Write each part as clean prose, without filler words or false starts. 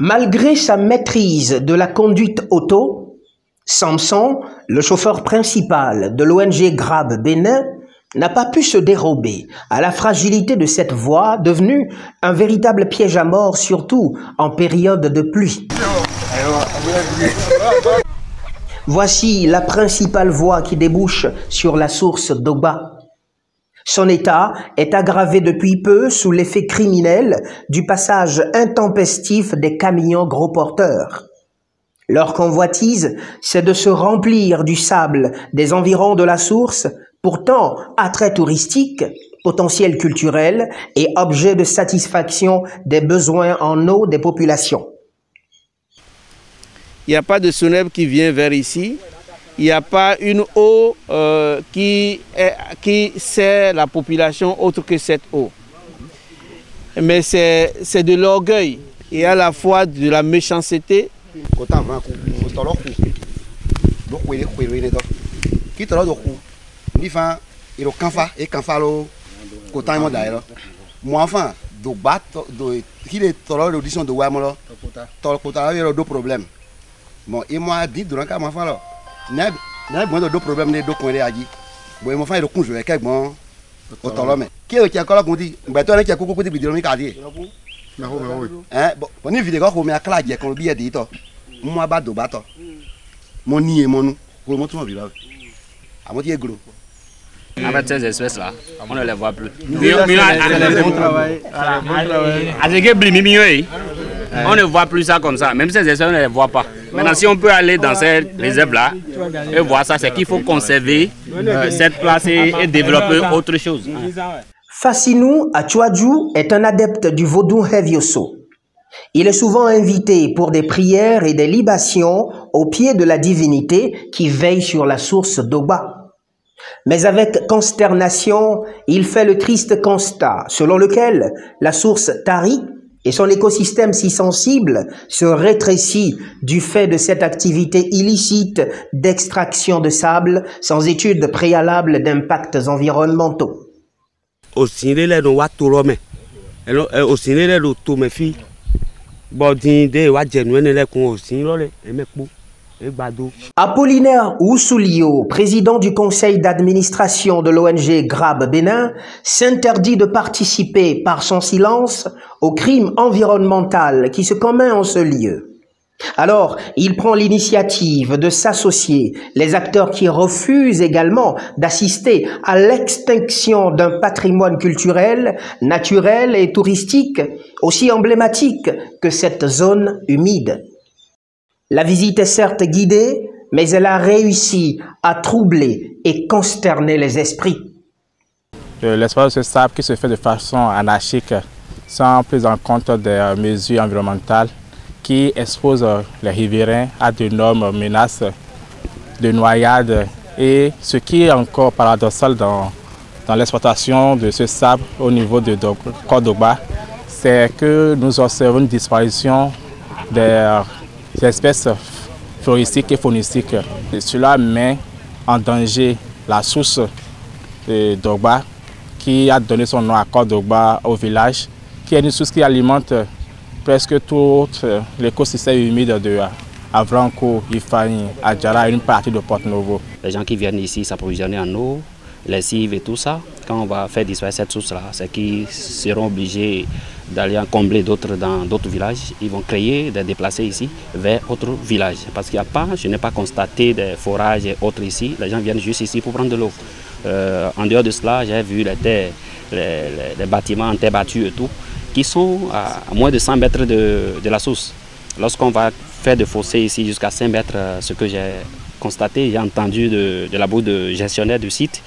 Malgré sa maîtrise de la conduite auto, Samson, le chauffeur principal de l'ONG GRAB Bénin, n'a pas pu se dérober à la fragilité de cette voie devenue un véritable piège à mort, surtout en période de pluie. Voici la principale voie qui débouche sur la source d'Ogba. Son état est aggravé depuis peu sous l'effet criminel du passage intempestif des camions gros porteurs. Leur convoitise, c'est de se remplir du sable des environs de la source, pourtant attrait touristique, potentiel culturel et objet de satisfaction des besoins en eau des populations. Il n'y a pas de Soneb qui vient vers ici. Il n'y a pas une eau qui sert la population autre que cette eau. Mais c'est de l'orgueil et à la fois de la méchanceté. Bon, et moi, dit durant qu'à mon enfant là, n'a besoin de deux problèmes, de deux coins de agi. Bon, mon enfant il conjoint avec bon, au temps là mais. Qui est encore là qu'on dit, ben toi qui a coucou côté vidéo mi casier. Hein, bon, ni vidéo qu'on met à claque qu'on le billet dit toi. Moi bas do bato. Mon ni et mon nous, pour mon tout village. À moitié gros. En fait, ces espèces-là, on ne les voit plus. On ne voit plus ça comme ça. Même ces espèces, on ne les voit pas. Maintenant, si on peut aller dans ces réserves-là et voir ça, c'est qu'il faut conserver cette place et développer autre chose. Fassinou Achouadjou est un adepte du vaudou Hevioso. Il est souvent invité pour des prières et des libations au pied de la divinité qui veille sur la source d'Ogba. Mais avec consternation, il fait le triste constat selon lequel la source tarit et son écosystème si sensible se rétrécit du fait de cette activité illicite d'extraction de sable sans étude préalable d'impacts environnementaux. Apollinaire Oussoulio, président du conseil d'administration de l'ONG GRAB Bénin, s'interdit de participer par son silence au crime environnemental qui se commet en ce lieu. Alors, il prend l'initiative de s'associer, les acteurs qui refusent également d'assister à l'extinction d'un patrimoine culturel, naturel et touristique aussi emblématique que cette zone humide. La visite est certes guidée, mais elle a réussi à troubler et consterner les esprits. L'espace de ce sable qui se fait de façon anarchique, sans prise en compte des mesures environnementales, qui expose les riverains à d'énormes menaces de noyade. Et ce qui est encore paradoxal dans l'exploitation de ce sable au niveau de Cordoba, c'est que nous observons une disparition des espèces floristiques et faunistiques. Et cela met en danger la source d'Ogba qui a donné son nom à Cordoba au village, qui est une source qui alimente presque tout l'écosystème humide de Avranco, Ifani, Adjara et une partie de Porto-Novo. Les gens qui viennent ici s'approvisionner en eau, lessive et tout ça, quand on va faire disparaître cette source-là, c'est qu'ils seront obligés d'aller en combler d'autres dans d'autres villages. Ils vont créer, de déplacer ici vers d'autres villages. Parce qu'il n'y a pas, je n'ai pas constaté des forages et autres ici. Les gens viennent juste ici pour prendre de l'eau. En dehors de cela, j'ai vu les bâtiments en terre battue et tout, qui sont à moins de 100 mètres de la source. Lorsqu'on va faire des fossés ici jusqu'à 5 mètres, ce que j'ai constaté, j'ai entendu de la bouche de gestionnaire du site,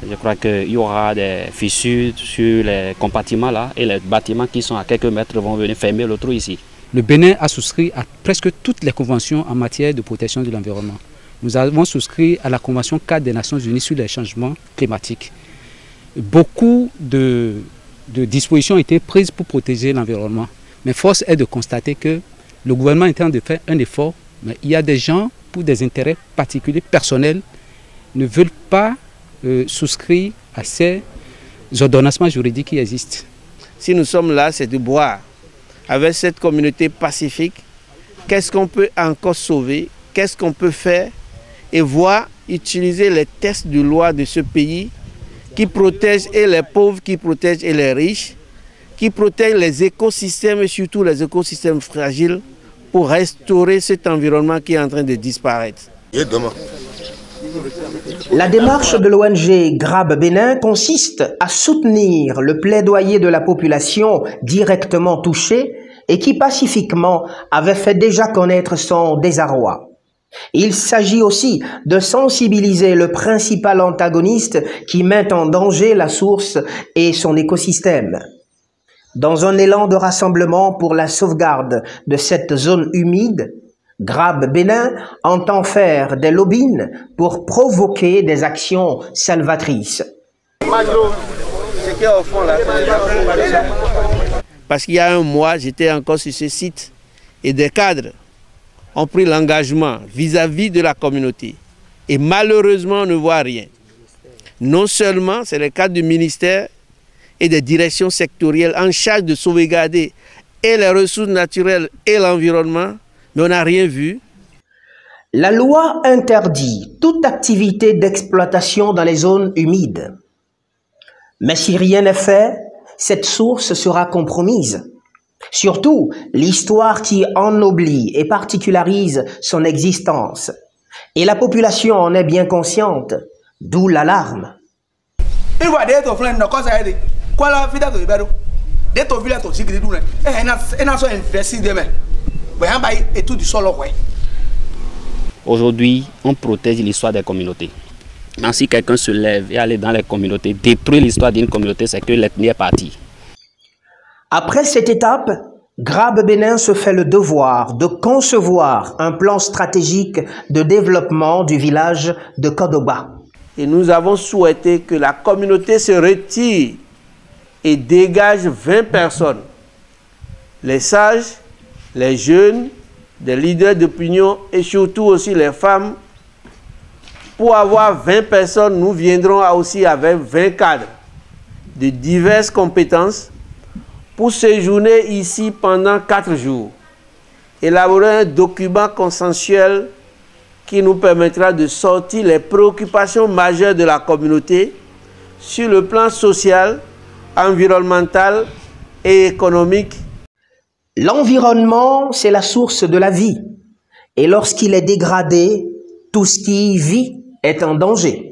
je crois qu'il y aura des fissures sur les compartiments là et les bâtiments qui sont à quelques mètres vont venir fermer le trou ici. Le Bénin a souscrit à presque toutes les conventions en matière de protection de l'environnement. Nous avons souscrit à la Convention 4 des Nations Unies sur les changements climatiques. Beaucoup de dispositions ont été prises pour protéger l'environnement. Mais force est de constater que le gouvernement est en train de faire un effort, mais il y a des gens, pour des intérêts particuliers, personnels, ne veulent pas souscrire à ces ordonnancements juridiques qui existent. Si nous sommes là, c'est de boire. avec cette communauté pacifique, qu'est-ce qu'on peut encore sauver, qu'est-ce qu'on peut faire et voir utiliser les textes de loi de ce pays qui protègent et les pauvres, qui protègent et les riches, qui protègent les écosystèmes et surtout les écosystèmes fragiles pour restaurer cet environnement qui est en train de disparaître. La démarche de l'ONG GRAB Bénin consiste à soutenir le plaidoyer de la population directement touchée et qui pacifiquement avait fait déjà connaître son désarroi. Il s'agit aussi de sensibiliser le principal antagoniste qui met en danger la source et son écosystème. Dans un élan de rassemblement pour la sauvegarde de cette zone humide, GRAB Bénin entend faire des lobbying pour provoquer des actions salvatrices. Parce qu'il y a un mois, j'étais encore sur ce site et des cadres ont pris l'engagement vis-à-vis de la communauté. Et malheureusement, on ne voit rien. Non seulement c'est les cadres du ministère et des directions sectorielles en charge de sauvegarder et les ressources naturelles et l'environnement, mais on n'a rien vu. La loi interdit toute activité d'exploitation dans les zones humides. Mais si rien n'est fait, cette source sera compromise. Surtout, l'histoire qui ennoblit et particularise son existence. Et la population en est bien consciente, d'où l'alarme. Aujourd'hui, on protège l'histoire des communautés. Mais si quelqu'un se lève et aller dans les communautés, détruire l'histoire d'une communauté, c'est que l'ethnie est partie. Après cette étape, GRAB Bénin se fait le devoir de concevoir un plan stratégique de développement du village de Kodogba. Et nous avons souhaité que la communauté se retire et dégage 20 personnes. Les sages, les jeunes, des leaders d'opinion et surtout aussi les femmes. Pour avoir 20 personnes, nous viendrons aussi avec 20 cadres de diverses compétences pour séjourner ici pendant 4 jours. Élaborer un document consensuel qui nous permettra de sortir les préoccupations majeures de la communauté sur le plan social, environnemental et économique. L'environnement, c'est la source de la vie. Et lorsqu'il est dégradé, tout ce qui y vit est en danger.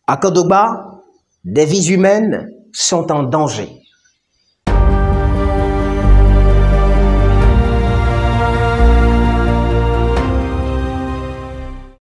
À Kodogba, des vies humaines sont en danger.